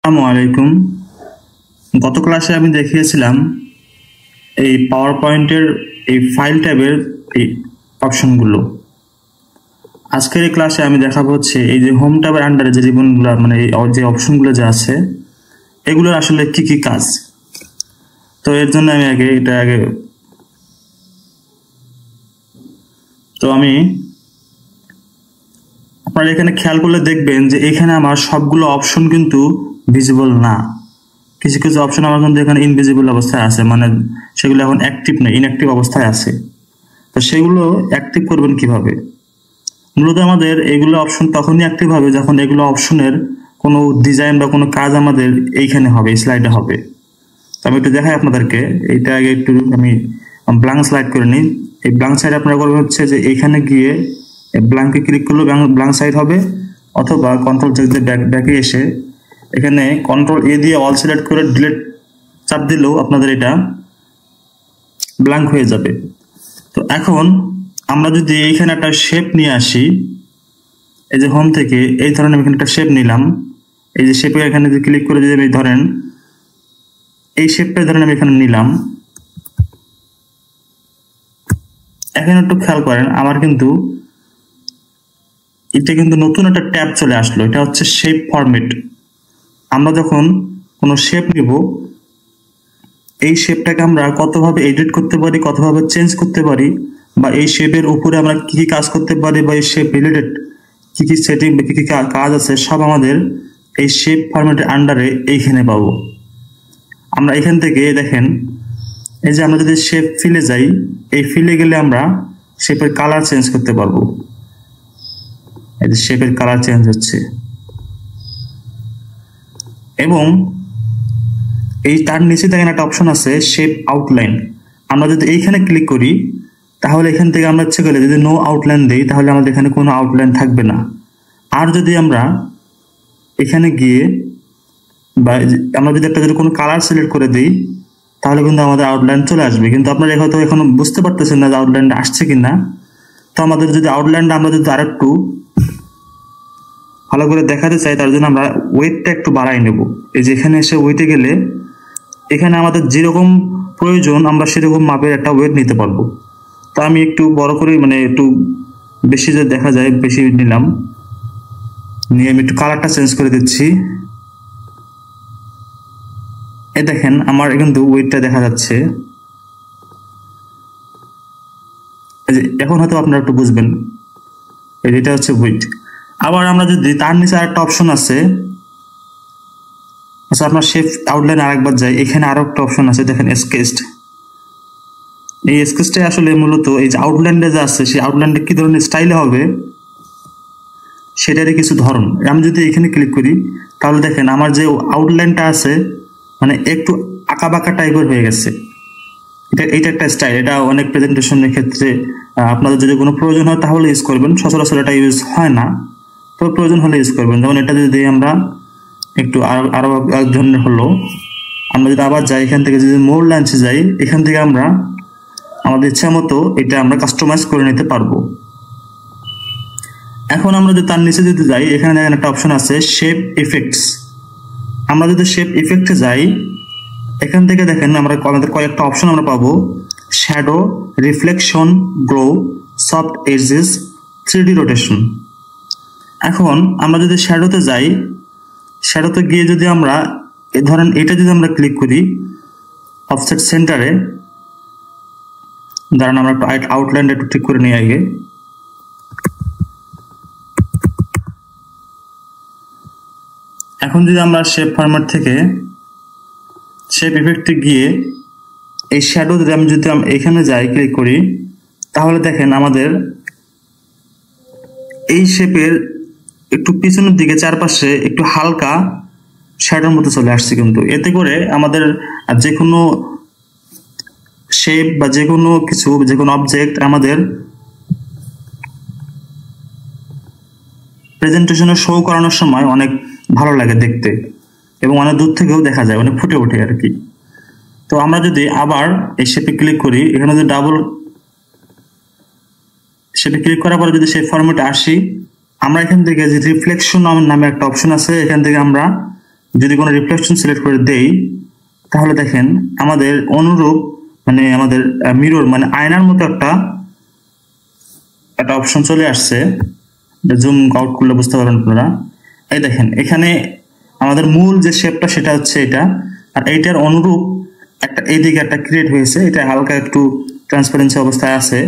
আসসালামু আলাইকুম। গত ক্লাসে আমি দেখিয়েছিলাম এই পাওয়ার পয়েন্টের এই ফাইল ট্যাবের এই অপশনগুলো। আজকের এই ক্লাসে আমি দেখাবো হচ্ছে এই যে হোম ট্যাবের আন্ডারে যে রিবনগুলো মানে যে অপশনগুলো যে আছে এগুলোর আসলে কি কি কাজ। তো এর জন্য আমি আপনারা এখানে খেয়াল করলে দেখবেন যে এখানে আমার সবগুলো অপশন কিন্তু ভিজিবল না। কিছু কিছু অপশন আমার কিন্তু এখানে ইনভিজিবল অবস্থায় আছে, মানে সেগুলো এখন অ্যাক্টিভ নেই, ইনঅ্যাক্টিভ অবস্থায় আছে। তো সেগুলো অ্যাক্টিভ করবেন কিভাবে? মূলত আমাদের এগুলো অপশন তখনই অ্যাক্টিভ হবে যখন এগুলো অপশনের কোনো ডিজাইন বা কোনো কাজ আমাদের এইখানে হবে, এই স্লাইডে হবে। তো আমি একটু দেখাই আপনাদেরকে। এইটা আগে একটু আমি ব্ল্যাঙ্ক স্লাইড করে নিই। এই ব্ল্যাঙ্ক সাইড আপনারা করবেন হচ্ছে যে এইখানে গিয়ে ব্ল্যাঙ্কে ক্লিক করলে ব্ল্যাঙ্ক সাইড হবে, অথবা কন্ট্রোল যে ব্যাকে এসে এখানে কন্ট্রোল এ দিয়ে অল সিলেক্ট করে ডিলিট চাপ দিলেও আপনাদের এটা ব্ল্যাঙ্ক হয়ে যাবে। তো এখন আমরা যদি এইখানে একটা শেপ নিয়ে আসি, এই যে হোম থেকে এই ধরনের আমি এখানে একটা শেপ নিলাম। এই যে শেপে এখানে যদি ক্লিক করে যদি আমি ধরেন এই শেপটা ধরেন আমি এখানে নিলাম। এখন একটু খেয়াল করেন আমার কিন্তু এটা কিন্তু নতুন একটা ট্যাব চলে আসলো, এটা হচ্ছে শেপ ফরম্যাট। আমরা যখন কোনো শেপ নিব এই শেপটাকে আমরা কতভাবে এডিট করতে পারি, কতভাবে চেঞ্জ করতে পারি, বা এই শেপের উপরে আমরা কি কি কাজ করতে পারি, বা এই শেপ রিলেটেড কি কি সেটিং বা কি কি কাজ আছে সব আমাদের এই শেপ ফরম্যাটের আন্ডারে এইখানে পাবো। আমরা এখান থেকে দেখেন এই যে আমরা যদি শেপ ফিলে যাই, এই ফিলে গেলে আমরা শেপের কালার চেঞ্জ করতে পারবো। এই যে শেপের কালার চেঞ্জ হচ্ছে, এবং এই তার নিচে দেখেন একটা অপশন আছে শেপ আউটলাইন। আমরা যদি এইখানে ক্লিক করি তাহলে এখান থেকে আমরা ইচ্ছে করলে যদি নো আউটলাইন দেই তাহলে আমাদের এখানে কোনো আউটলাইন থাকবে না। আর যদি আমরা এখানে গিয়ে বা আমরা যদি একটা যদি কোনো কালার সিলেক্ট করে দিই তাহলে কিন্তু আমাদের আউটলাইন চলে আসবে। কিন্তু আপনারা হয়তো এখনো বুঝতে পারতেছেন না যে আউটলাইনটা আসছে কিনা। তো আমাদের যদি আউটলাইনটা আমরা যদি আরেকটু ভালো করে দেখাতে চাই তার জন্য আমরা ওয়েটটা একটু বাড়াই নেব। এই যে এখানে এসে ওয়েটে গেলে এখানে আমাদের যেরকম প্রয়োজন আমরা সেরকম মাপের একটা ওয়েট নিতে পারবো। তো আমি একটু বড় করে মানে একটু বেশি যে দেখা যায় বেশি নিলাম, নিয়ে আমি একটু কালারটা চেঞ্জ করে দিচ্ছি। এই দেখেন আমার কিন্তু ওয়েটটা দেখা যাচ্ছে। এখন হয়তো আপনারা একটু বুঝবেন, এটা হচ্ছে ওয়েট। আবার আমরা যদি তার নিচে আরেকটা অপশন আছে, আচ্ছা আপনার শেপ আউটলাইন আরেকবার যাই, এখানে আরো একটা অপশন আছে দেখেন স্কেচড। এই স্কেচটা আসলে মূলত এই যে আউটলাইনটা যে আছে সেই আউটলাইনটা কি ধরনের স্টাইলে হবে সেটারই কিছু ধরন। আমি যদি এখানে ক্লিক করি তাহলে দেখেন আমার যে আউটলাইনটা আছে মানে একটু আঁকাবাঁকা টাইপের হয়ে গেছে। এটা একটা স্টাইল, এটা অনেক প্রেজেন্টেশনের ক্ষেত্রে আপনাদের যদি কোনো প্রয়োজন হয় তাহলে ইউজ করবেন, সচরাচর এটা ইউজ হয় না, তো প্রয়োজন হলে ইউজ করবেন। যেমন এটা যদি আমরা একটু আরো এক ধরনের হলো, আমরা যদি আবার যাই এখান থেকে যদি মোর লাইন্সে যাই, এখান থেকে আমরা আমাদের ইচ্ছা মতো এটা আমরা কাস্টমাইজ করে নিতে পারবো। এখন আমরা যদি তার নিচে যদি যাই এখানে দেখেন একটা অপশন আছে শেপ ইফেক্টস। আমরা যদি শেপ ইফেক্টে যাই এখান থেকে দেখেন আমাদের কয়েকটা অপশন আমরা পাবো, shadow, reflection, glow, soft edges, 3D rotation. এখন আমরা যদি শ্যাডোতে যাই, শ্যাডোতে গিয়ে যদি আমরা ধরেন এটা যদি আমরা ক্লিক করি অফসেট সেন্টারে, ধরেন আমরা একটু আউটলাইনটা একটু ঠিক করে নিই আগে। এখন যদি আমরা শেপ ফরম্যাট থেকে শেপ ইফেক্টে গিয়ে এই শ্যাডো যদি এখানে যাই ক্লিক করি তাহলে দেখেন আমাদের এই শেপের একটু পিছনের দিকে চারপাশে একটু হালকা শ্যাডোর মতো চলে আসছে। কিন্তু এতে করে আমাদের যে কোনো শেপ বা যে কোনো কিছু যে কোনো অবজেক্ট আমাদের প্রেজেন্টেশনে শো করানোর সময় অনেক ভালো লাগে দেখতে, এবং অনেক দূর থেকেও দেখা যায়, অনেক ফুটে ওঠে আর কি। তো আমরা যদি আবার এই শেপে ক্লিক করি, এখানে যদি শেপে ক্লিক করার পরে যদি সেই ফরম্যাটে আসি, আমরা এখান থেকে যে রিফ্লেকশন নামে একটা অপশন আছে, এখান থেকে আমরা যদি কোনো রিফ্লেকশন সিলেক্ট করে দেই তাহলে দেখেন আমাদের অনুরূপ মানে আমাদের মিরর মানে আয়নার মতো একটা অপশন চলে আসছে। জুম আউট করলে বুঝতে পারবেন আপনারা। এই দেখেন এখানে আমাদের মূল যে শেপটা সেটা হচ্ছে এটা, আর এইটার অনুরূপ একটা এইদিকে একটা ক্রিয়েট হয়েছে, এটা হালকা একটু ট্রান্সপারেন্সি অবস্থায় আছে,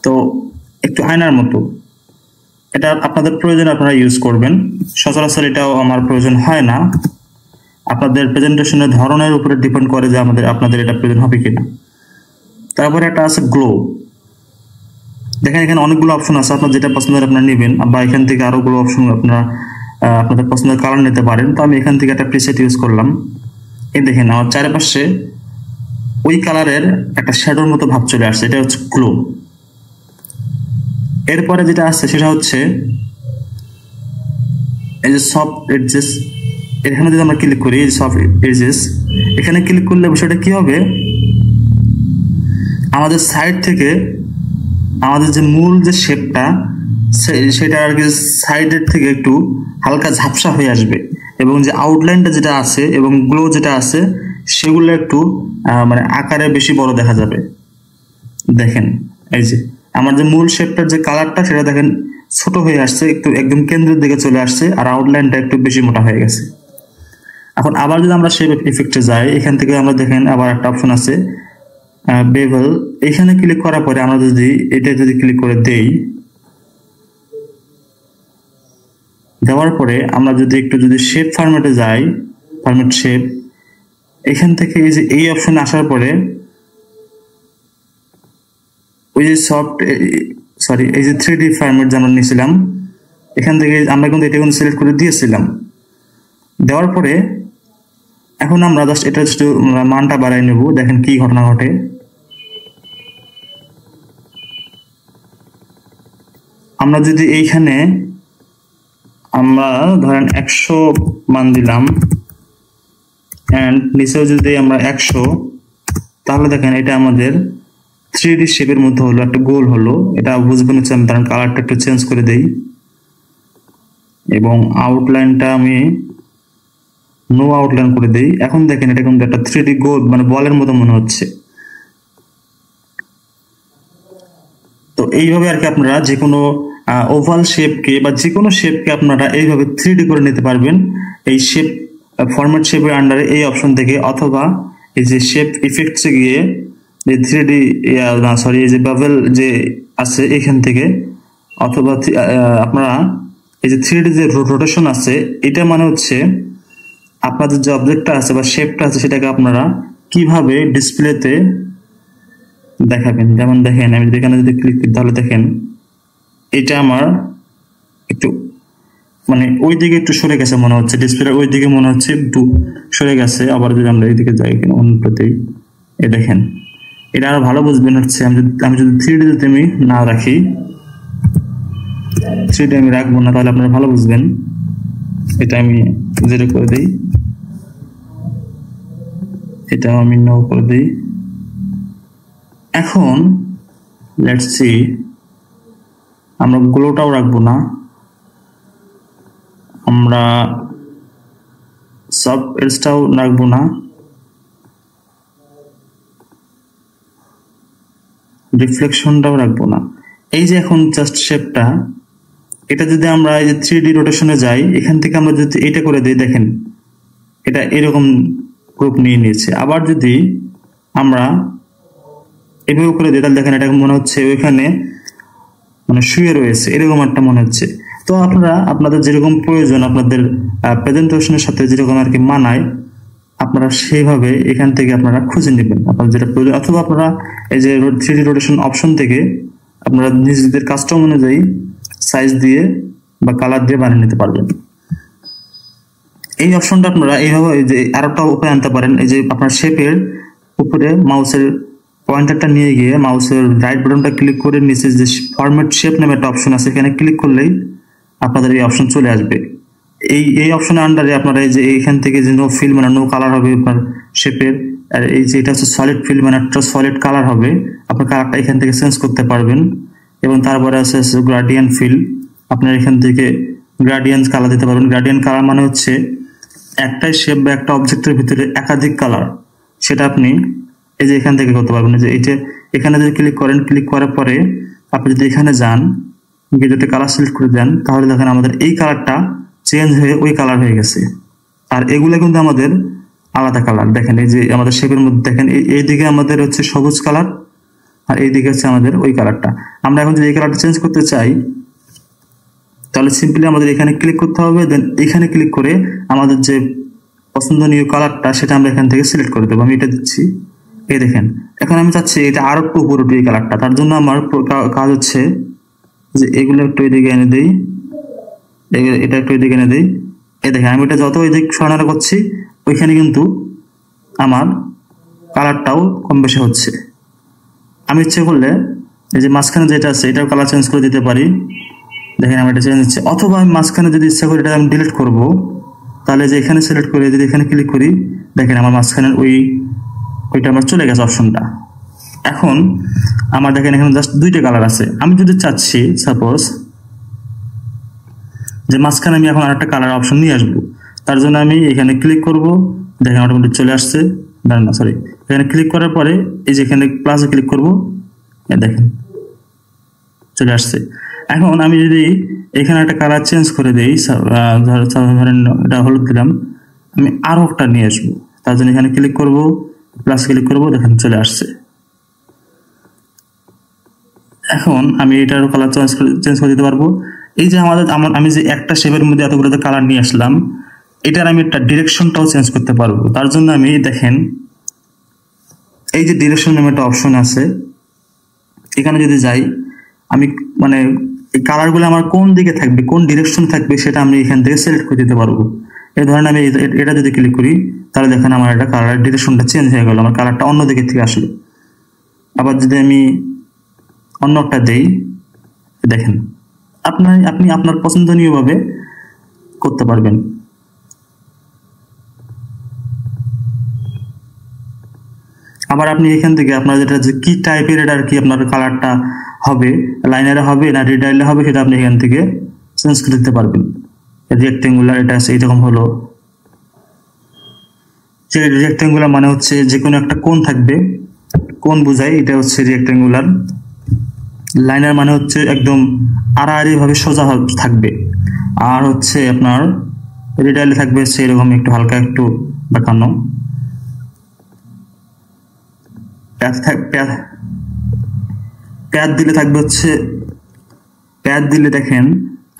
তো একটু আয়নার মতো। এটা আপনাদের প্রয়োজন আপনারা ইউজ করবেন, সচরাচর এটাও আমার প্রয়োজন হয় না। আপনাদের প্রেজেন্টেশনের ধরনের উপরে ডিপেন্ড করে যে আপনাদের এটা প্রয়োজন হবে কিনা। তারপরে একটা আছে গ্লো। দেখেন এখানে অনেকগুলো অপশন আছে, আপনার যেটা পছন্দের আপনারা নেবেন, বা এখান থেকে আরোগুলো অপশন আপনারা আপনাদের পছন্দের কালার নিতে পারেন। তো আমি এখান থেকে একটা প্রিসেট ইউজ করলাম। এই দেখেন আমার চারপাশে ওই কালারের একটা শ্যাডোর মতো ভাব চলে আসছে, এটা হচ্ছে গ্লো। এরপরে যেটা আছে সেটা হচ্ছে এই যে সফট এডজেস। এখানে যদি আমরা ক্লিক করি সফট এডজেস, এখানে ক্লিক করলে বিষয়টা কি হবে, আমাদের সাইড থেকে আমাদের যে মূল যে শেপটা সেটা আর কি সাইডের থেকে একটু হালকা ঝাপসা হয়ে আসবে, এবং যে আউটলাইনটা যেটা আছে এবং গ্লো যেটা আছে সেগুলো একটু মানে আকারে বেশি বড় দেখা যাবে। দেখেন এই যে আমার যে মূল শেপটার যে কালারটা সেটা দেখেন ছোট হয়ে আসছে, একটু একদম কেন্দ্রের দিকে চলে আসছে, আর আউটলাইনটা একটু বেশি মোটা হয়ে গেছে। এখন আবার যদি আমরা শেপ ইফেক্টে যাই, এখান থেকে আমরা দেখেন আবার একটা অপশন আছে বেভেল। এখানে ক্লিক করার পরে আমরা যদি এটা যদি ক্লিক করে দেই, দেওয়ার পরে আমরা যদি একটু যদি শেপ ফরম্যাটে যাই, ফরম্যাট শেপ, এখান থেকে এই যে এই অপশন আসার পরে ওই যে এই যে 3D ফরম্যাট যে আমরা নিয়েছিলাম, এখান থেকে আমরা কিন্তু এটা কিন্তু সিলেক্ট করে দিয়েছিলাম। দেওয়ার পরে এখন আমরা জাস্ট এটা মানটা বাড়াই নেব। দেখেন কি ঘটনা ঘটে। আমরা যদি এইখানে আমরা ধরেন 100 মান দিলাম, এন্ড নিচেও যদি আমরা 100, তাহলে দেখেন এটা আমাদের 3D শেপের মধ্যে হলো, একটা গোল হলো। এটা বুঝবেন হচ্ছে আমি ধরেন কালারটা একটু চেঞ্জ করে দেই, এবং আউটলাইনটা আমি নো আউটলাইন করে দেই। এখন দেখেন এটা কিন্তু একটা 3D গোল মানে বলের মতো মনে হচ্ছে। তো এইভাবে আর কি আপনারা যে কোনো ওভাল শেপকে বা যে কোনো শেপকে আপনারা এইভাবে 3D করে নিতে পারবেন এই শেপ ফরম্যাট শেপের আন্ডারে এই অপশন থেকে, অথবা এই যে শেপ ইফেক্টসে গিয়ে যে 3D এই যে বাবেল যে আছে এখান থেকে, অথবা আপনারা এই যে 3D যে রোটেশন আছে, এটা মানে হচ্ছে আপনাদের যে অবজেক্টটা আছে বা শেপটা আছে সেটাকে আপনারা কিভাবে ডিসপ্লেতে দেখাবেন। যেমন দেখেন আমি এখানে যদি ক্লিক করি তাহলে দেখেন এটা আমার একটু মানে ওই দিকে একটু সরে গেছে মনে হচ্ছে, ডিসপ্লে ওই দিকে মনে হচ্ছে একটু সরে গেছে। আবার যদি আমরা এইদিকে যাই অন্যটাতেই, এই দেখেন এটা আরো ভালো বুঝবেন হচ্ছে আমি যদি 3D যদি আমি না রাখি, 3D আমি রাখবো না, তাহলে আপনারা ভালো বুঝবেন। এটা আমি 0 করে দিই, এটা আমি নো করে দিই। এখন লেটস সি, আমরা গ্লোটাও রাখবো না, আমরা সফট এজটাও রাখবো না, রিফ্লেকশনটাও রাখবো না। এই যে এখন জাস্ট শেপটা, এটা যদি আমরা এই যে 3D রোটেশনে যাই, এখান থেকে আমরা যদি এটা করে দিই, দেখেন এটা এরকম গ্রুপ নিয়ে নিয়েছে। আবার যদি আমরা এভাবে করে দিই তাহলে দেখেন এটা মনে হচ্ছে ওইখানে মানে শুয়ে রয়েছে, এরকম একটা মনে হচ্ছে। তো আপনারা আপনাদের যেরকম প্রয়োজন, আপনাদের প্রেজেন্টেশনের সাথে যেরকম আর কি মানায়, আপনারা সেইভাবে এখান থেকে আপনারা খুঁজে নেবেন আপনার যেটা প্রয়োজন, অথবা আপনারা এই যে 3D রোটেশন অপশন থেকে আপনারা নিজেদের কাস্টম অনুযায়ী সাইজ দিয়ে বা কালার দিয়ে বানিয়ে নিতে পারবেন। এই অপশনটা আপনারা এইভাবে এই যে আরেকটা উপায় আনতে পারেন। এই যে আপনার শেপের উপরে মাউসের পয়েন্টারটা নিয়ে গিয়ে মাউসের রাইট বাটনটা ক্লিক করে নিচে যে ফরম্যাট শেপ নামে একটা অপশন আছে, এখানে ক্লিক করলেই আপনাদের এই অপশন চলে আসবে। এই অপশনের আন্ডারে আপনারা এই যে এইখান থেকে যে নো ফিল মানে নো কালার হবে আপনার শেপের, আর এই যে এটা হচ্ছে সলিড ফিল মানে একটা সলিড কালার হবে, আপনার কালারটা এখান থেকে চেঞ্জ করতে পারবেন। এবং তারপরে আছে গ্রাডিয়েন্ট ফিল, আপনার এখান থেকে গ্রাডিয়েন্ট কালার দিতে পারবেন। গ্রাডিয়েন্ট কালার মানে হচ্ছে একটাই শেপ বা একটা অবজেক্টের ভিতরে একাধিক কালার, সেটা আপনি এই যে এখান থেকে করতে পারবেন। যে এই যে এখানে যদি ক্লিক করেন, ক্লিক করার পরে আপনি যদি এখানে যান, যদি কালার সিলেক্ট করে দেন, তাহলে দেখেন আমাদের এই কালারটা চেঞ্জ হয়ে ওই কালার হয়ে গেছে। আর এগুলো কিন্তু আমাদের আলাদা কালার। দেখেন এই যে আমাদের শেপের মধ্যে দেখেন এইদিকে আমাদের হচ্ছে সবুজ কালার, আর এইদিকে হচ্ছে আমাদের ওই কালারটা। আমরা এখন যদি এই কালারটা চেঞ্জ করতে চাই, তাহলে সিম্পলি আমাদের এখানে ক্লিক করতে হবে, দেন এখানে ক্লিক করে আমাদের যে পছন্দনীয় কালারটা সেটা আমরা এখান থেকে সিলেক্ট করে দেবো। আমি এটা দিচ্ছি, এই দেখেন এখন আমি চাচ্ছি এটা আরো একটু উপরে উঠে এই কালারটা। তার জন্য আমার কাজ হচ্ছে যে এগুলো একটু এদিকে এনে দিই, এটা একটু এদিকে এনে দিই। এই দেখেন আমি এটা যত এদিকে সরানো করছি, ওইখানে কিন্তু আমার কালারটাও কম বেশি হচ্ছে। আমি ইচ্ছে করলে এই যে মাঝখানে যেটা আছে এটাও কালার চেঞ্জ করে দিতে পারি। দেখেন আমি এটা চেঞ্জ হচ্ছে। অথবা আমি মাঝখানে যদি ইচ্ছা করি এটা আমি ডিলিট করবো, তাহলে যে এখানে সিলেক্ট করে যদি এখানে ক্লিক করি, দেখেন আমার মাঝখানে ওইটা আমার চলে গেছে অপশনটা। এখন আমার দেখেন এখানে জাস্ট দুইটা কালার আছে। আমি যদি চাচ্ছি সাপোজ যে মাঝখানে আমি এখন আরেকটা কালার অপশন নিয়ে আসবো, তার জন্য আমি এখানে ক্লিক করব, দেখেন অটোমেটিক চলে আসছে। না সরি, এখানে ক্লিক করার পরে এই যে এখানে প্লাসে ক্লিক করব, দেখেন চলে আসছে। এখন আমি যদি এখানে একটা কালার চেঞ্জ করে দিই, ধরেন এটা হলুদ দিলাম, আমি আরো একটা নিয়ে আসবো, তার জন্য এখানে ক্লিক করব, প্লাস ক্লিক করব, দেখেন চলে আসছে। এখন আমি এটার কালার চেঞ্জ করে দিতে পারবো। এই যে আমি যে একটা শেপের মধ্যে এতগুলো কালার নিয়ে আসলাম, এটার আমি একটা ডিরেকশনটাও চেঞ্জ করতে পারবো। তার জন্য আমি দেখেন এই যে ডিরেকশন নামে একটা অপশন আছে, এখানে যদি যাই, আমি মানে এই কালারগুলো আমার কোন দিকে থাকবে, কোন ডিরেকশন থাকবে, সেটা আমি এখান থেকে সিলেক্ট করে দিতে পারবো। এই ধরেন আমি এটা যদি ক্লিক করি, তাহলে দেখেন আমার এটা কালার ডিরেকশনটা চেঞ্জ হয়ে গেল, আমার কালারটা অন্য দিকে থেকে আসলো। আবার যদি আমি অন্য একটা দেই, দেখেন আপনি আপনার পছন্দনীয় ভাবে করতে পারবেন। আবার আপনি এখান থেকে আপনার যেটা যে কি টাইপের এটা আর কি আপনার কালারটা হবে, লাইনারে হবে না রিডাইলে হবে, সেটা আপনি এখান থেকে চেঞ্জ করে দিতে পারবেন। রেক্টেঙ্গুলার এটা আছে, এইরকম হলো যে রেক্টেঙ্গুলার মানে হচ্ছে যে কোনো একটা কোণ থাকবে, কোণ বোঝায়, এটা হচ্ছে রেক্টেঙ্গুলার। লাইনার মানে হচ্ছে একদম আড়াআড়ি ভাবে সোজা থাকবে। আর হচ্ছে আপনার রিডাইলে থাকবে হচ্ছে এরকম একটু হালকা একটু বাঁকানো। প্যাচ দিলে থাকবে হচ্ছে, প্যাচ দিলে দেখেন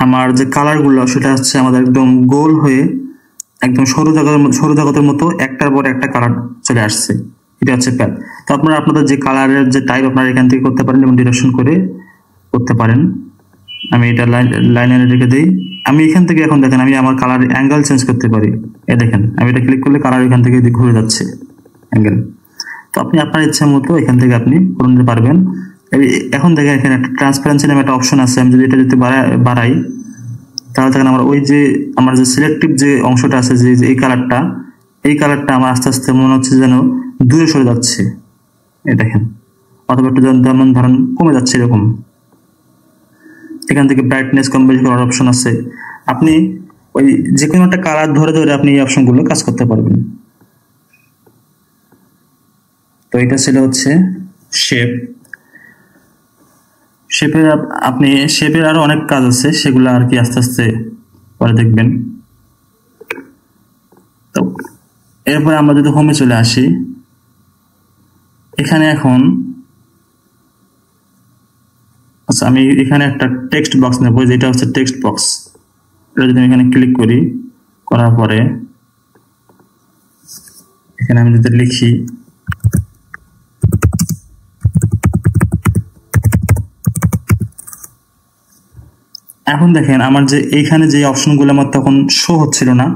আমার যে কালার গুলো সেটা হচ্ছে আমাদের একদম গোল হয়ে একদম সরু জগতের মতো একটার পর একটা কালার চলে আসছে, এটা হচ্ছে প্যাচ। তো আপনারা আপনাদের যে কালারের যে টাইপ আপনারা এখান থেকে করতে পারেন এবং ডিরেকশন করে করতে পারেন। আমি এটা লাইনারে রেখে দিই। আমি এখান থেকে এখন দেখেন আমি আমার কালার অ্যাঙ্গেল চেঞ্জ করতে পারি। এই দেখেন আমি এটা ক্লিক করলে কালার এখান থেকে ঘুরে যাচ্ছে অ্যাঙ্গেল। তো আপনি আপনার ইচ্ছা মতো এখান থেকে আপনি করে নিতে পারবেন। এখন দেখেন এখানে একটা ট্রান্সপারেন্সি নামে একটা অপশন আছে। আমি যদি এটা বাড়াই, তাহলে দেখেন আমার যে সিলেক্টিভ যে অংশটা আছে, যে এই কালারটা আমার আস্তে আস্তে মনে হচ্ছে যেন দূরে সরে যাচ্ছে। এই দেখেন, অথবা একটু যেমন ধরেন কমে যাচ্ছে এরকম। এখান থেকে ব্রাইটনেস কম বেশি করার অপশন আছে। আপনি ওই যে কোনো একটা কালার ধরে ধরে আপনি এই অপশনগুলো কাজ করতে পারবেন। তো এটা ছিল হচ্ছে শেপের আরো অনেক কাজ আছে, সেগুলো আর কি আস্তে আস্তে পরে দেখবেন। তো এরপরে আমরা যদি হোমে চলে আসি, এখানে এখন আচ্ছা আমি এখানে একটা টেক্সট বক্স নেব, যেটা হচ্ছে টেক্সট বক্স। এটা যদি আমি এখানে ক্লিক করি, করার পরে এখানে আমি যদি লিখি এখন দেখেন আমার যে এইখানে যে অপশনগুলো আমার তখন শো হচ্ছিল না,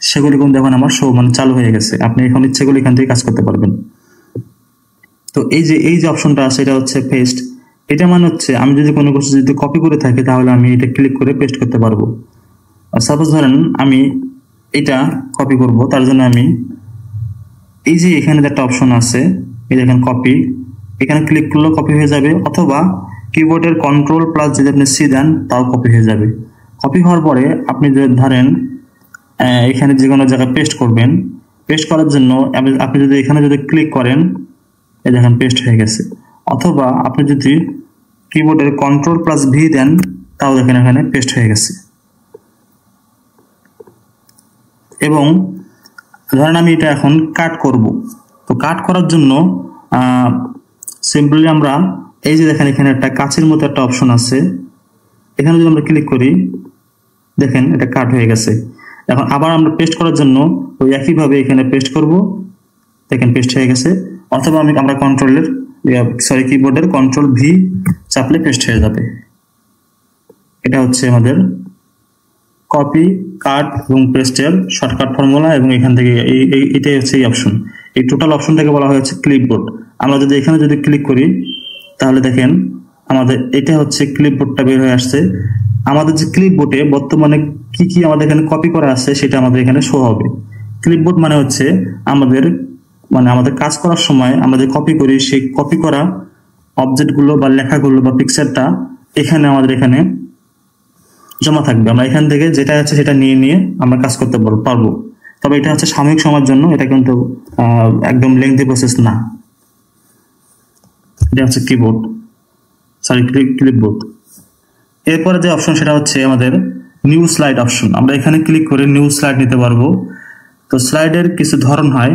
সেগুলি কিন্তু এখন আমার শো মানে চালু হয়ে গেছে। আপনি এখন ইচ্ছে করলে এখান থেকে কাজ করতে পারবেন। তো এই যে অপশনটা আছে এটা হচ্ছে পেস্ট। এটা মানে হচ্ছে আমি যদি কোনো কিছু যদি কপি করে থাকি, তাহলে আমি এটা ক্লিক করে পেস্ট করতে পারবো। আর সাপোজ ধরেন আমি এটা কপি করব, তার জন্য আমি এই যে এখানে একটা অপশন আছে, এই দেখেন কপি, এখানে ক্লিক করলেও কপি হয়ে যাবে, অথবা কিবোর্ডের কন্ট্রোল প্লাস যদি আপনি সি দেন তাও কপি হয়ে যাবে। কপি হওয়ার পরে আপনি যদি ধরেন এখানে যে কোনো জায়গায় পেস্ট করবেন। পেস্ট করার জন্য আপনি যদি এখানে যদি ক্লিক করেন, এই দেখেন পেস্ট হয়ে গেছে। অথবা আপনি যদি কিবোর্ডের Ctrl+V দেন, তাও দেখেন এখানে পেস্ট হয়ে গেছে। এবং ধরেন আমি এটা এখন কাট করব, তো কাট করার জন্য সিম্পলি আমরা এই যে দেখেন এখানে একটা কাঁচের মতো একটা অপশন আছে, এখানে যদি আমরা ক্লিক করি, দেখেন এটা কাট হয়ে গেছে। এখন আবার আমরা পেস্ট করার জন্য ওই একইভাবে এখানে পেস্ট করব, দেখেন পেস্ট হয়ে গেছে। অথবা আমরা কিবোর্ডের Ctrl+V চাপলে পেস্ট হয়ে যাবে। এটা হচ্ছে আমাদের কপি, কাট এবং পেস্টের শর্টকাট ফর্মুলা। এবং এখান থেকে এটাই হচ্ছে এই অপশন, এই টোটাল অপশনটাকে বলা হয়েছে ক্লিপবোর্ড। আমরা যদি এখানে যদি ক্লিক করি, তাহলে দেখেন আমাদের এটা হচ্ছে ক্লিপবোর্ডটা বের হয়ে আসছে। আমাদের যে ক্লিপবোর্ডে বর্তমানে কি কি আমাদের এখানে কপি করা আছে সেটা আমাদের এখানে শো হবে। ক্লিপবোর্ড মানে হচ্ছে আমাদের কাজ করার সময় আমরা যে কপি করি, সেই কপি করা অবজেক্টগুলো বা লেখাগুলো বা পিকচারটা এখানে আমাদের এখানে জমা থাকবে। আমরা এখান থেকে যেটা আছে সেটা নিয়ে আমরা কাজ করতে পারবো। তবে এটা হচ্ছে সাময়িক সময়ের জন্য, এটা কিন্তু একদম লেংথি প্রসেস না। এটা হচ্ছে ক্লিপবোর্ড। এরপরে যে অপশন সেটা হচ্ছে আমাদের নিউ স্লাইড অপশন। আমরা এখানে ক্লিক করে নিউ স্লাইড নিতে পারবো। তো স্লাইডের কিছু ধরন হয়।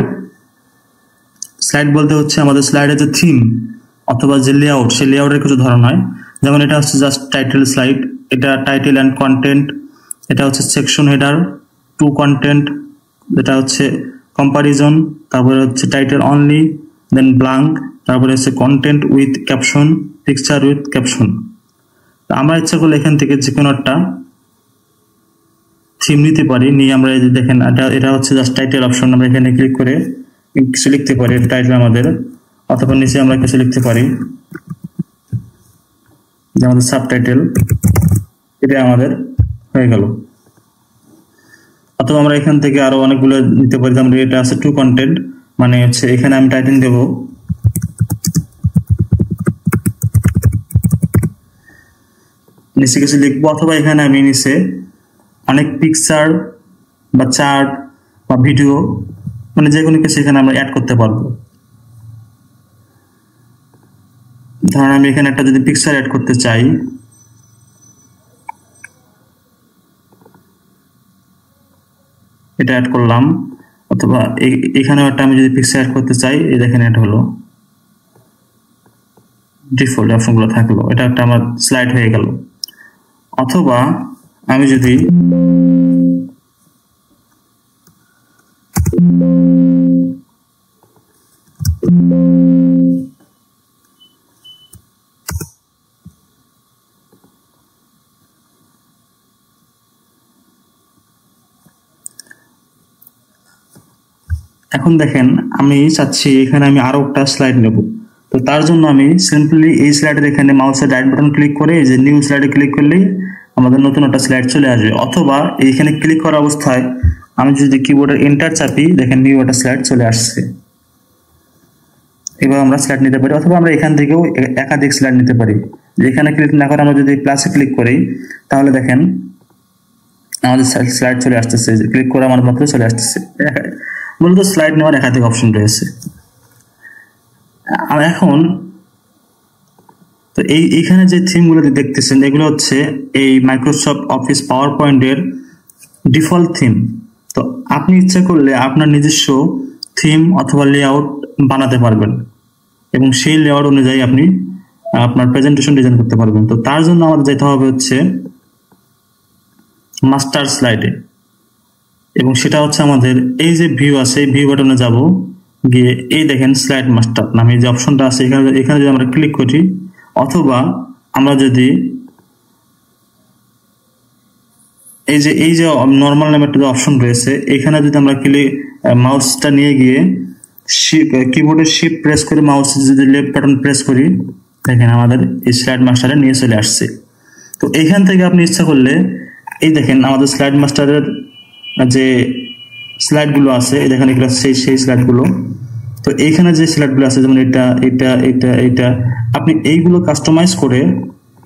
স্লাইড বলতে হচ্ছে আমাদের স্লাইডের যে থিম অথবা যে লেআউট, সেই লেআউটের কিছু ধরন হয়। যেমন এটা হচ্ছে জাস্ট টাইটেল স্লাইড, এটা টাইটেল অ্যান্ড কন্টেন্ট, এটা হচ্ছে সেকশন হেডার, টু কন্টেন্ট, এটা হচ্ছে কম্পারিজন, তারপরে হচ্ছে টাইটেল অনলি, দেন ব্ল্যাঙ্ক, তারপরে হচ্ছে content with caption, picture with caption. আমরা ইচ্ছা করলে এখান থেকে যে কোনো একটা থিম নিতে পারি, নিয়ে আমরা এই যে দেখেন এটা হচ্ছে জাস্ট টাইটেল অপশন। আমরা এখানে ক্লিক করে কিছু লিখতে পারি, টাইটেল আমাদের, অথবা নিচে আমরা কিছু লিখতে পারি, যে আমাদের সাবটাইটেল, এটা আমাদের হয়ে গেল। অথবা আমরা এখান থেকে আরো অনেকগুলো নিতে পারি। আমরা এটা আছে টু কন্টেন্ট, মানে হচ্ছে এখানে আমি টাইটেল দেব, নিচে কিছু লিখবো, অথবা এখানে আমি নিচে অনেক পিকচার বা চার্ট বা ভিডিও, মানে যে কোনো কিছু এখানে আমরা অ্যাড করতে পারবো। ধরেন আমি এখানে একটা যদি পিকচার অ্যাড করতে চাই, এটা অ্যাড করলাম। অথবা এখানেও একটা আমি যদি পিকচার অ্যাড করতে চাই, এই দেখেন এটা হলো ডিফল্ট অপশনগুলো থাকলো, এটা একটা আমার স্লাইড হয়ে গেল। অথবা আমি যদি এখন দেখেন আমি চাচ্ছি এখানে আমি আরো একটা স্লাইড নেব। তো তার জন্য আমি সিম্পলি এই স্লাইডের এখানে মাউসের রাইট বাটন ক্লিক করে এই যে নিউ স্লাইডে ক্লিক করলেই আমাদের নতুন একটা স্লাইড চলে আসবে। অথবা এইখানে ক্লিক করা অবস্থায় আমি যদি কিবোর্ডের এন্টার চাপি, দেখেন নিউ একটা স্লাইড চলে আসছে। এবার আমরা স্লাইড নিতে পারি, অথবা আমরা এখান থেকেও একাধিক স্লাইড নিতে পারি। এখানে ক্লিক না করে আমরা যদি প্লাসে ক্লিক করি, তাহলে দেখেন আমাদের স্লাইড চলে আসতেছে, ক্লিক করে আমার মাত্র চলে আসতেছে। মূলত স্লাইড নেওয়ার একাধিক অপশন রয়েছে। আর এখন তো এইখানে যে থিমগুলো দেখতেছেন, এগুলো হচ্ছে এই মাইক্রোসফট অফিস পাওয়ার পয়েন্টের ডিফল্ট থিম। তো আপনি ইচ্ছা করলে আপনার নিজস্ব থিম অথবা লেআউট বানাতে পারবেন এবং সেই লেআউট অনুযায়ী আপনি আপনার প্রেজেন্টেশন ডিজাইন করতে পারবেন। তো তার জন্য আমাদের যেতে হবে হচ্ছে মাস্টার স্লাইডে, এবং সেটা হচ্ছে আমাদের এই যে ভিউ আছে, এই ভিউ বাটনে যাব, গিয়ে এই দেখেন স্লাইড মাস্টার নামে যে অপশনটা আছে, এখানে যদি আমরা ক্লিক করি, অথবা আমরা যদি এই যে নর্মাল নামে একটা অপশন রয়েছে, এখানে যদি আমরা মাউসটা নিয়ে গিয়ে কিবোর্ডের শিফট প্রেস করে মাউস যদি লেফট বাটন প্রেস করি, দেখেন আমাদের এই স্লাইড মাস্টারে নিয়ে চলে আসছে। তো এইখান থেকে আপনি ইচ্ছা করলে এই দেখেন আমাদের স্লাইড মাস্টারের যে স্লাইডগুলো আছে, দেখেন এগুলো সেই স্লাইডগুলো। তো এইখানে যে স্লাইডগুলো আছে, যেমন এটা আপনি এইগুলো কাস্টমাইজ করে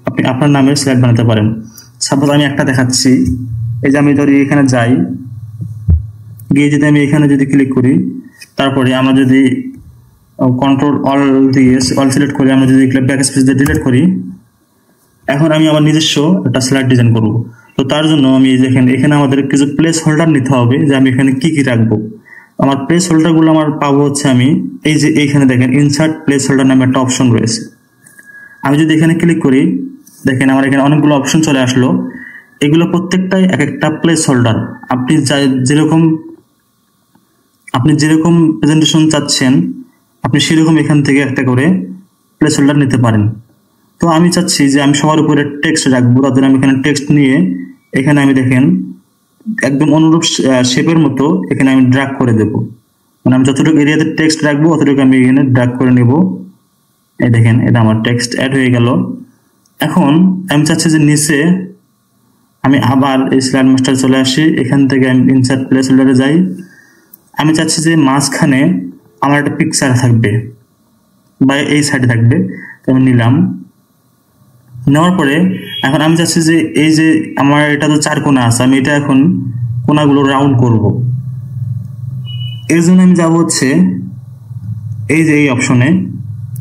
আপনি আপনার নামের স্লাইড বানাতে পারেন। সাপোজ আমি একটা দেখাচ্ছি, এই যে আমি ধরি এখানে যাই, গিয়ে যদি আমি এখানে যদি ক্লিক করি, তারপরে আমরা যদি কন্ট্রোল অল দিয়ে অল সিলেক্ট করি, আমরা যদি ব্যাক স্পেস দিয়ে ডিলিট করি, এখন আমি আমার নিজস্ব একটা স্লাইড ডিজাইন করব। তো তার জন্য আমি দেখেন এখানে আমাদের কিছু প্লেস হোল্ডার নিতে হবে, যে আমি এখানে কি কি রাখবো। আমার প্লেস হোল্ডারগুলো আমার পাবো হচ্ছে আমি এই যে এইখানে দেখেন ইনসার্ট প্লেস হোল্ডার নামে একটা অপশন রয়েছে। আমি যদি এখানে ক্লিক করি, দেখেন আমার এখানে অনেকগুলো অপশন চলে আসলো। এগুলো প্রত্যেকটাই এক একটা প্লেস হোল্ডার। আপনি যেরকম প্রেজেন্টেশন চাচ্ছেন, আপনি সেরকম এখান থেকে একটা করে প্লেস হোল্ডার নিতে পারেন। তো আমি চাচ্ছি যে আমি সবার উপরে টেক্সট রাখবো, তাদের আমি এখানে টেক্সট নিয়ে এখানে আমি দেখেন একদম অনুরূপ শেপের মতো এখানে আমি ড্র্যাগ করে দেব। মানে আমি যতটুকু এরিয়াতে টেক্সট রাখবো অতটুকু আমি এখানে ড্র্যাগ করে নেব। এই দেখেন এটা আমার টেক্সট অ্যাড হয়ে গেল। এখন আমি চাচ্ছি যে নিচে আমি আবার এই স্লাইড মাস্টার চলে আসি, এখান থেকে আমি ইনসার্ট প্লেস হোল্ডারে যাই। আমি চাচ্ছি যে মাঝখানে আমার একটা পিকচার থাকবে বা এই সাইডে থাকবে, তো আমি নিলাম। নেওয়ার পরে এখন আমি চাচ্ছি যে এই যে আমার এটা তো 4 কোণা আছে, আমি এটা এখন কোণাগুলো রাউন্ড করব। এর জন্য আমি যাব হচ্ছে এই যে এই অপশনে,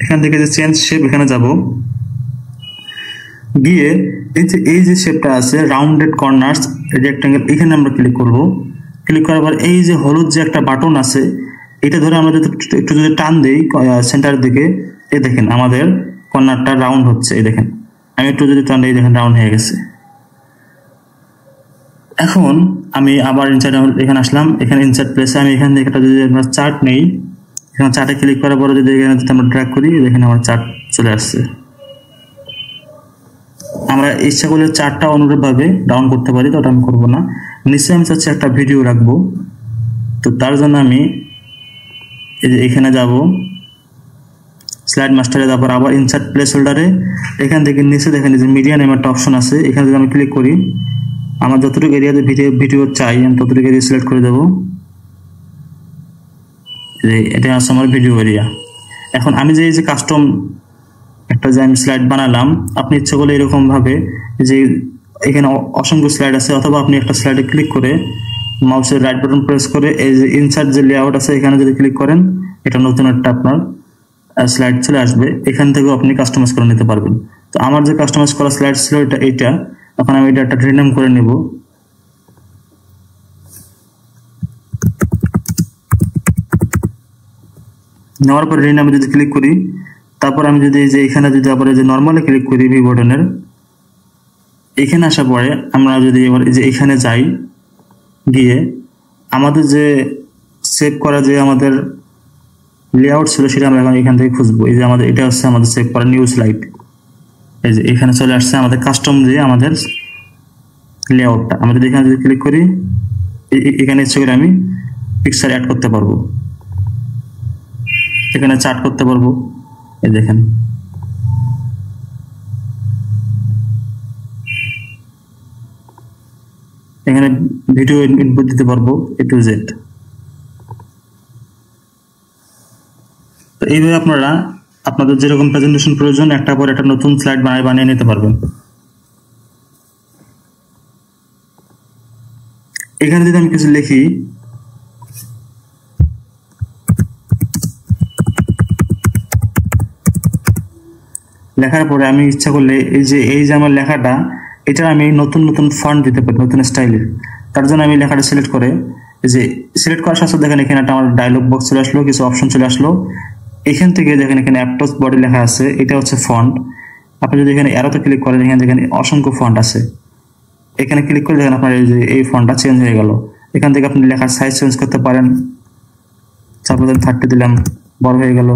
এখান থেকে যে চেঞ্জ শেপ এখানে যাব, গিয়ে এই যে শেপটা আছে রাউন্ডেড কর্নার্স রেক্টাঙ্গেল, এখানে আমরা ক্লিক করব। ক্লিক করার পর এই যে হলুদ যে একটা বাটন আছে, এটা ধরে আমরা যদি একটু যদি টান দেই সেন্টারের দিকে, এই দেখেন আমাদের কর্নারটা রাউন্ড হচ্ছে। এই দেখেন আমি একটু যদি টান দিই, দেখেন রাউন্ড হয়ে গেছে। এখন আমি আবার ইনসার্ট এখানে আসলাম, এখানে ইনসার্ট প্লেসে আমি এখান থেকে একটা যদি আমরা চার্ট নেই, এখানে চার্টে ক্লিক করার পরে যদি এখানে আমরা ড্র্যাগ করি, দেখেন আমার চার্ট চলে আসছে। আমরা ইচ্ছা করলে চার্টটা অনুরূপভাবে ডাউন করতে পারি, তো ওটা আমি করবো না। নিচে আমি চাচ্ছি একটা ভিডিও রাখবো, তো তার জন্য আমি এই যে এখানে যাব, স্লাইড মাস্টারে যাবার আবার ইনসার্ট প্লেস হোল্ডারে, এখান থেকে নিচে দেখেন যে মিডিয়া নামে একটা অপশন আছে, এখানে যদি আমি ক্লিক করি, আমার যতটুকু এরিয়াতে ভিডিও চাই আমি ততটুকু এরিয়া সিলেক্ট করে দেবো। এটা আছে আমার ভিডিও এরিয়া। এখন আমি যে কাস্টম একটা যে আমি স্লাইড বানালাম, আপনি ইচ্ছে করলে এরকম ভাবে যে এখানে অসংখ্য স্লাইড আছে, অথবা আপনি একটা স্লাইডে ক্লিক করে মাউসের রাইট বাটন প্রেস করে এই যে ইনসার্ট যে লেআউট আছে এখানে যদি ক্লিক করেন, এটা নতুন একটা আপনার স্লাইড চলে আসবে। এখান থেকেও আপনি কাস্টমাইজ করে নিতে পারবেন। তো আমার যে কাস্টমাইজ করা স্লাইড ছিল এইটা, এখন আমি এটা একটা রিনেম করে নেব। নেওয়ার পর রিনেমে যদি ক্লিক করি, তারপর আমি যদি এই যে এখানে যদি আবার এই যে নর্মালি ক্লিক করি ভি বাটনের, এখানে আসার পরে আমরা যদি এবার এই যে এখানে যাই, গিয়ে আমাদের যে সেভ করা যে আমাদের লেআউট ছিল সেটা আমরা এখন এখান থেকে খুঁজবো। এই যে আমাদের এটা হচ্ছে আমাদের সেভ করা নিউ স্লাইড, এই যে এখানে চলে আসছে আমাদের কাস্টম যে আমাদের লেআউটটা। আমরা যদি এখানে যদি ক্লিক করি, এখানে ইচ্ছে করে আমি পিকচার অ্যাড করতে পারবো, এখানে চার্ট করতে পারবো। এই দেখেন এখানে ভিডিও ইনপুট দিতে পারবো A to Z। তো এইভাবে আপনারা আপনাদের যেরকম প্রেজেন্টেশন প্রয়োজন একটা পর একটা নতুন স্লাইড বানিয়ে নিতে পারবেন। এখানে যদি আমি কিছু লিখি, লেখার পরে আমি ইচ্ছা করলে এই যে আমার লেখাটা, এটা আমি নতুন ফন্ট দিতে পারি, নতুন স্টাইলের। তার জন্য আমি লেখাটা সিলেক্ট করে যে সিলেক্ট করার সাথে দেখেন এখানে একটা আমার ডায়লগ বক্স চলে আসলো, কিছু অপশন চলে আসলো। এখান থেকে দেখেন এখানে অ্যাপটস বডি লেখা আছে, এটা হচ্ছে ফন্ট। আপনি যদি এখানে অ্যারোতে ক্লিক করেন, এখানে দেখেন অসংখ্য ফন্ট আছে। এখানে ক্লিক করে দেখেন আপনার এই ফন্টটা চেঞ্জ হয়ে গেল। এখান থেকে আপনি লেখার সাইজ চেঞ্জ করতে পারেন, তারপর 30 দিলাম, বড় হয়ে গেল।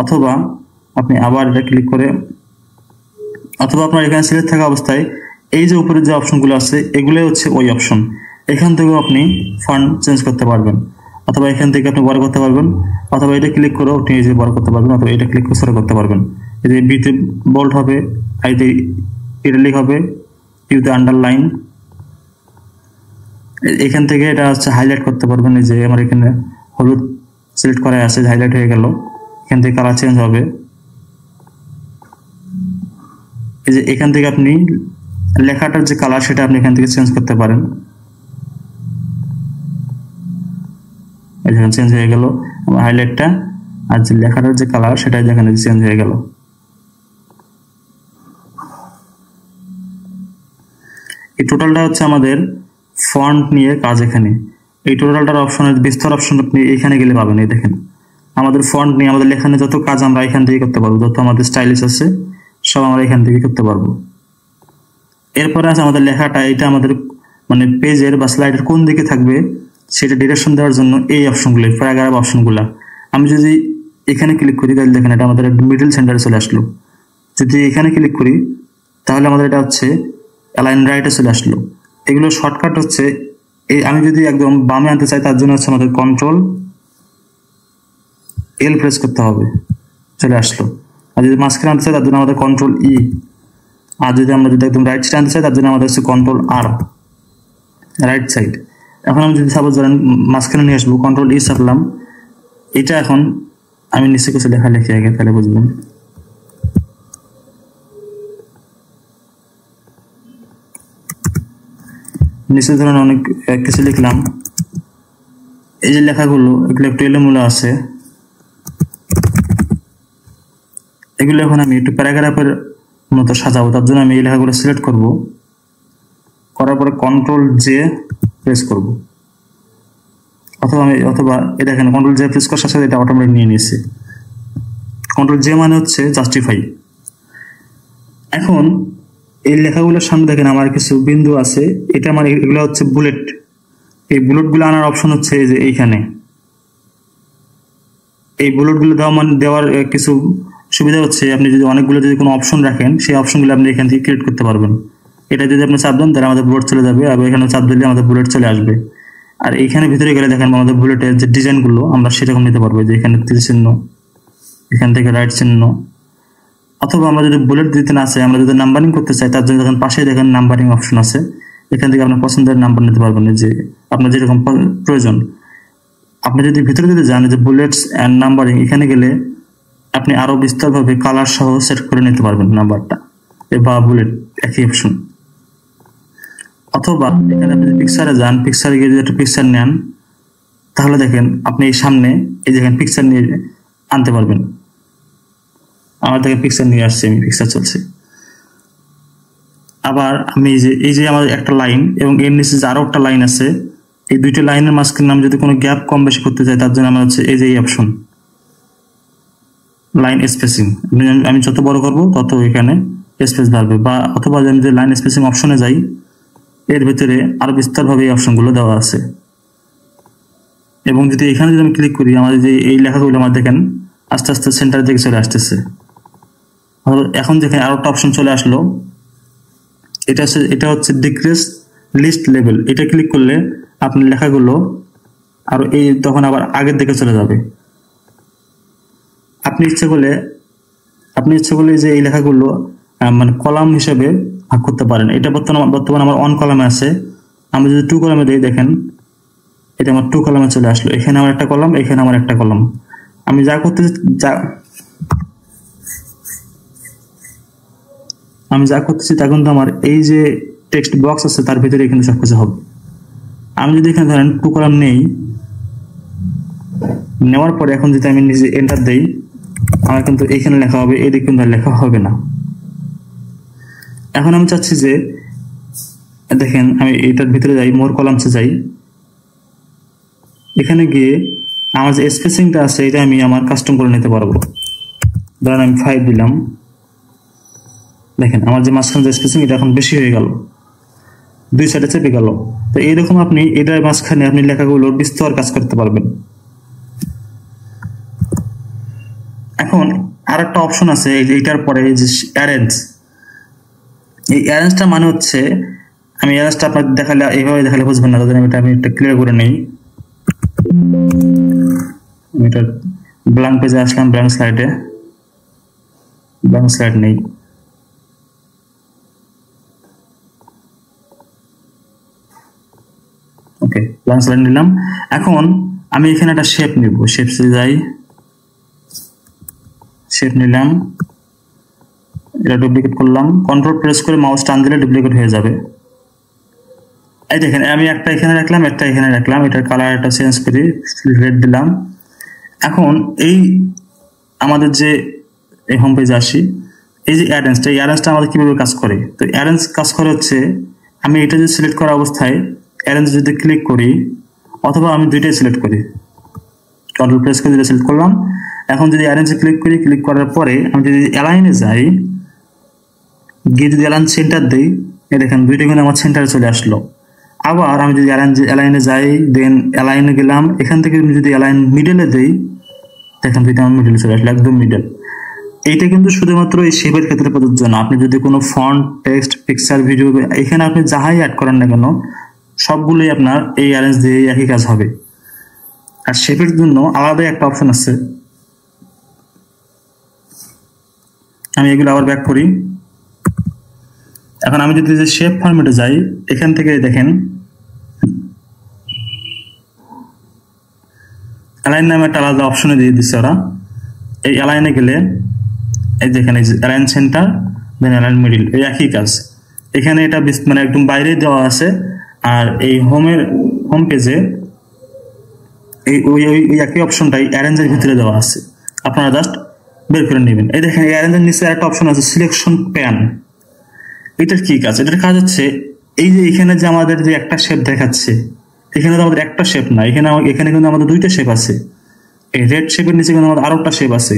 অথবা আপনি আবার এটা ক্লিক করে, অথবা আপনার এখানে সিলেক্ট থাকা অবস্থায় এই যে উপরে যে অপশনগুলো আছে এগুলোই হচ্ছে ওই অপশন, এখান থেকেও আপনি ফন্ট চেঞ্জ করতে পারবেন। অথবা এখান থেকে আপনি বড় করতে পারবেন, অথবা এটা ক্লিক করে আপনি এই যে বড় করতে পারবেন, অথবা এটা ক্লিক করে ছোট করতে পারবেন। এই যে বিতে বোল্ড হবে, আইতে ইটালিক হবে, ইউতে আন্ডারলাইন। এখান থেকে এটা হচ্ছে হাইলাইট করতে পারবেন। এই যে আমার এখানে হলুদ সিলেক্ট করা আছে, হাইলাইট হয়ে গেল। এখান থেকে কালার চেঞ্জ হবে। এই যে এখান থেকে আপনি লেখাটার যে কালার সেটা আপনি এখান থেকে চেঞ্জ করতে পারেন। এই দেখেন চেঞ্জ হয়ে গেল আমার হাইলাইটটা, আর যে লেখাটার যে কালার সেটাই দেখেন চেঞ্জ হয়ে গেল। এই টোটালটা হচ্ছে আমাদের ফন্ট নিয়ে কাজ। এখানে এই টোটালটার অপশনের বিস্তার অপশন আপনি এখানে গেলে পাবেন। এই দেখেন আমাদের ফন্ট নিয়ে আমাদের লেখানে যত কাজ আমরা এখান থেকে করতে পারবো, যত আমাদের স্টাইলিশ আছে সব আমরা এখান থেকে করতে পারবো। এরপরে আছে আমাদের লেখাটা, এটা আমাদের মানে পেজের বা স্লাইডের কোন দিকে থাকবে সেটা ডিরেকশন দেওয়ার জন্য এই অপশনগুলো, প্যারাগ্রাফ অপশনগুলো। আমি যদি এখানে ক্লিক করি তাহলে দেখেন এটা আমাদের মিডল সেন্টারে চলে আসলো। যদি এখানে ক্লিক করি তাহলে আমাদের এটা হচ্ছে অ্যালাইন রাইটে চলে আসলো। এগুলো শর্টকাট হচ্ছে, এই আমি যদি একদম বামে আনতে চাই তার জন্য হচ্ছে আমাদের কন্ট্রোল এল প্রেস করতে হবে, চলে আসলো। আর যদি মাঝখানে আনতে চাই তার জন্য আমাদের কন্ট্রোল ই, আর যদি আমরা যদি একদম রাইট সাইড আনতে চাই তার জন্য আমাদের হচ্ছে কন্ট্রোল আর, রাইট সাইড। এখন আমি যদি সাপোজ ধরেন মাঝখানে নিয়ে আসবো, কন্ট্রোল ই চাপলাম। এটা এখন আমি নিচে কিছু লেখা লিখে আগে তাহলে বুঝবেন। নিচে ধরেন অনেক কিছু লিখলাম, এই যে লেখাগুলো এগুলো একটু এলোমেলো আছে, এগুলো এখন আমি একটু প্যারাগ্রাফের মতো সাজাবো। তার জন্য আমি এই লেখাগুলো সিলেক্ট করব, করার পরে কন্ট্রোল জে প্রেস করব, অথবা এটা এখানে কন্ট্রোল জে প্রেস করার সাথে এটা অটোমেটিক নিয়ে নিয়েছে। কন্ট্রোল জে মানে হচ্ছে জাস্টিফাই। এখন এই লেখাগুলোর সামনে দেখেন আমার কিছু বিন্দু আছে, এটা আমার এগুলো হচ্ছে বুলেট। এই বুলেটগুলো আনার অপশন হচ্ছে এই যে এইখানে। এই বুলেটগুলো দেওয়ার কিছু সুবিধা হচ্ছে, আপনি যদি অনেকগুলো যদি কোনো অপশন রাখেন সেই অপশনগুলো আপনি এখান থেকে ক্রিয়েট করতে পারবেন। এটা যদি আপনি চাপ দেন তাহলে আমাদের বুলেট চলে যাবে, আর এখানে চাপ দিলে আমাদের বুলেট চলে আসবে। আর এইখানে ভিতরে গেলে দেখেন আমাদের বুলেটের যে ডিজাইনগুলো আমরা সেরকম নিতে পারবো, যে এখানে তীর চিহ্ন, এখান থেকে রাইট চিহ্ন। অথবা আমরা যদি বুলেট দিতে না চাই, আমরা যদি নাম্বারিং করতে চাই তার জন্য দেখেন পাশে দেখেন নাম্বারিং অপশন আছে, এখান থেকে আপনার পছন্দের নাম্বার নিতে পারবেন, যে আপনার যেরকম প্রয়োজন। আপনি যদি ভিতরে যদি জানেন যে বুলেটস অ্যান্ড নাম্বারিং, এখানে গেলে আপনি আরো বিস্তারভাবে কালার সহ সেট করে নিতে পারবেন নাম্বারটা বা বুলেট একই অপশন। অথবা এখানে আপনি যদি পিকচারে যান, পিকচারে গিয়ে যদি একটা পিকচার নেন তাহলে দেখেন আপনি এই সামনে এই দেখেন পিকচার নিয়ে আনতে পারবেন। আমার দেখেন পিকচার নিয়ে আসছে, আমি পিকচার চলছে। আবার আমি এই যে আমার একটা লাইন এবং এর নিচে যে আরো একটা লাইন আছে, এই দুইটা লাইনের মাঝখানে আমি যদি কোনো গ্যাপ কম বেশি করতে চাই তার জন্য আমার হচ্ছে এই যে এই অপশন লাইন স্পেসিং। আমি যত বড় করব তত এখানে স্পেস বাড়বে, বা অথবা আমি যদি লাইন স্পেসিং অপশনে যাই এর ভিতরে আরো বিস্তারভাবে এই অপশনগুলো দেওয়া আছে। এবং যদি এখানে যদি আমি ক্লিক করি, আমাদের যে এই লেখাগুলো আমার দেখেন আস্তে আস্তে সেন্টারের দিকে চলে আসতেছে। এখন দেখেন আরো একটা অপশন চলে আসলো, এটা হচ্ছে ডিক্রিজ লিস্ট লেভেল। এটা ক্লিক করলে আপনার লেখাগুলো আর এই তখন আবার আগের দিকে চলে যাবে। আপনি ইচ্ছে করলে যে এই লেখাগুলো মানে কলাম হিসেবে ভাগ করতে পারেন। এটা বর্তমানে আমার 1 কলামে আছে, আমি যদি 2 কলামে দিই দেখেন এটা আমার 2 কলামে চলে আসলো। এখানে আমার একটা কলাম, এখানে আমার একটা কলাম। আমি যা করতেছি তা কিন্তু আমার এই যে টেক্সট বক্স আছে তার ভিতরে এখানে সবকিছু হবে। আমি যদি এখানে ধরেন 2 কলাম নেওয়ার পরে এখন যদি আমি নিজে এন্টার দেই, আমার কিন্তু এখানে লেখা হবে, এদিকে কিন্তু লেখা হবে না। এখন আমি চাচ্ছি যে দেখেন আমি এটার ভিতরে যাই, মোর কলামসে যাই, এখানে গিয়ে আমার যে স্পেসিংটা আছে এটা আমি আমার কাস্টম করে নিতে পারবো। ধরেন আমি 5 দিলাম, দেখেন আমার যে মাঝখানে যে স্পেসিং এটা এখন বেশি হয়ে গেল, 2 সাইডে চেপে গেল। তো এইরকম আপনি এটার মাঝখানে আপনি লেখাগুলোর বিস্তর কাজ করতে পারবেন। এখন আর একটা অপশন আছে এইটার পরে, যে অ্যারেঞ্জ। এই অ্যারেঞ্জটা মানে হচ্ছে, আমি অ্যারেঞ্জটা আপনাকে এইভাবে দেখালে বুঝবেন না, তাদের আমি এটা ক্লিয়ার করে নেই। আমি এটা ব্ল্যাঙ্ক পেজে আসলাম, ব্ল্যাঙ্ক স্লাইড নেই। ওকে, ব্ল্যাঙ্ক স্লাইড নিলাম। এখন আমি এখানে একটা শেপ নিব, শেপসে যাই, শেপ নিলাম, এটা ডুপ্লিকেট করলাম, কন্ট্রোল প্রেস করে মাউস টান দিলে ডুপ্লিকেট হয়ে যাবে। এই দেখেন আমি একটা এখানে রাখলাম, একটা এখানে রাখলাম, এটার কালারটা চেঞ্জ করি, রেড দিলাম। এখন এই আমাদের যে এই হোম পেজে আসি, এই যে অ্যারেঞ্জটা, এই অ্যারেঞ্জটা আমাদের কিভাবে কাজ করে? তো অ্যারেঞ্জ কাজ করে হচ্ছে, আমি এটা যদি সিলেক্ট করা অবস্থায় অ্যারেঞ্জ যদি ক্লিক করি, অথবা আমি দুইটাই সিলেক্ট করি, কন্ট্রোল প্রেস করে যেটা সিলেক্ট করলাম। এখন যদি অ্যারেঞ্জে ক্লিক করি, ক্লিক করার পরে আমি যদি অ্যালাইনে যাই, গিয়ে যদি অ্যালাইন সেন্টার দিই, এই দেখেন দুইটা কিন্তু আমার সেন্টারে চলে আসলো। আবার আমি যদি অ্যালাইনে যাই, দেন অ্যালাইনে গেলাম, এখান থেকে আমি যদি অ্যালাইন মিডলে দিই, দেখেন দুইটা আমার মিডলে চলে আসলো, একদম মিডল। এইটা কিন্তু শুধুমাত্র এই শেপের ক্ষেত্রে প্রযোজ্য না। আপনি যদি কোনো ফন্ট, টেক্সট, পিকচার, ভিডিও, এখানে আপনি যাহাই অ্যাড করেন না কেন, সবগুলোই আপনার এই অ্যারেঞ্জ দিয়ে একই কাজ হবে। আর শেপের জন্য আলাদা একটা অপশন আছে, আমি এগুলো আবার ব্যাক করি। এখন আমি যদি যে শেপ ফরম্যাটে যাই, এখান থেকে দেখেন অ্যালাইন নামে একটা আলাদা অপশনে দিয়ে দিচ্ছে ওরা। এই অ্যালাইনে গেলে এই দেখেন এই যে অ্যালাইন সেন্টার, দেন অ্যালাইন মিডল, এই একই কাজ। এখানে এটা মানে একদম বাইরে দেওয়া আছে, আর এই হোম পেজে এই ওই একই অপশনটাই অ্যারেঞ্জের ভিতরে দেওয়া আছে, আপনারা জাস্ট বের করে নেবেন। এই দেখেন এই অ্যারেঞ্জের নিচে একটা অপশন আছে সিলেকশন প্যান। এটার কি কাজ? এটার কাজ হচ্ছে, এই যে এখানে যে আমাদের যে একটা শেপ দেখাচ্ছে, এখানে তো আমাদের একটা শেপ না, এখানে কিন্তু আমাদের দুইটা শেপ আছে। এই রেড শেপের নিচে কিন্তু আমাদের আরো একটা শেপ আছে।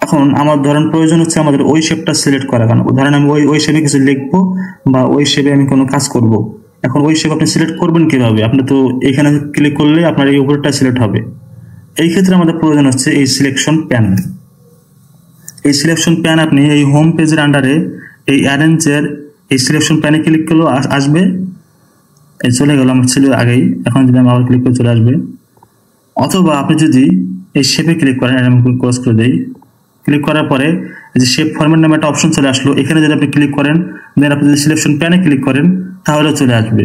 এখন আমার ধরেন প্রয়োজন হচ্ছে আমাদের ওই শেপটা সিলেক্ট করা, কারণ ধরেন আমি ওই শেপে কিছু লিখবো বা ওই শেপে আমি কোনো কাজ করব। এখন ওই শেপ আপনি সিলেক্ট করবেন কিভাবে? আপনি তো এখানে ক্লিক করলে আপনার এই উপরটা সিলেক্ট হবে। এই ক্ষেত্রে আমাদের প্রয়োজন হচ্ছে এই সিলেকশন প্যান। এই সিলেকশন প্যান আপনি এই হোম পেজের আন্ডারে এই অ্যারেঞ্জের এই সিলেকশন প্যানে ক্লিক করলেও আসবে। এই চলে গেল, আমার ছিল আগেই, এখন যদি আমি আবার ক্লিক করে চলে আসবে। অথবা আপনি যদি এই শেপে ক্লিক করেন, আমি ক্লোজ করে দেই, ক্লিক করার পরে এই যে শেপ ফরম্যাট নামে একটা অপশন চলে আসলো, এখানে যদি আপনি ক্লিক করেন, দেন আপনি যদি সিলেকশন প্যানে ক্লিক করেন, তাহলে চলে আসবে।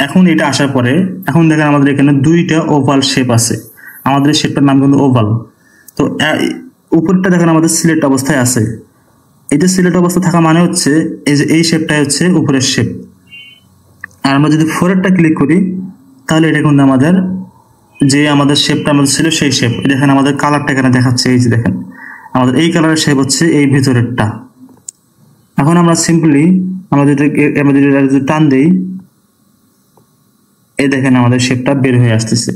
এখন এটা আসার পরে এখন দেখেন আমাদের এখানে দুইটা ওভাল শেপ আছে। আমাদের শেপটার নাম কিন্তু ওভাল। তো উপরটা দেখেন আমাদের সিলেক্ট অবস্থায় আছে। এটা সিলেক্ট অবস্থা থাকা মানে হচ্ছে এই যে এই শেপটাই হচ্ছে উপরের শেপ। আর আমরা যদি ফোরেরটা ক্লিক করি, তাহলে এটা কিন্তু আমাদের শেপটা আমাদের ছিল সেই শেপ। দেখেন আমাদের কালারটা এখানে দেখাচ্ছে, এই যে দেখেন আমাদের এই কালারের শেপ হচ্ছে এই ভিতরেরটা। এখন আমরা সিম্পলি আমরা যদি টান দেই, এই দেখেন আমাদের শেপটা বের হয়ে আসতেছে।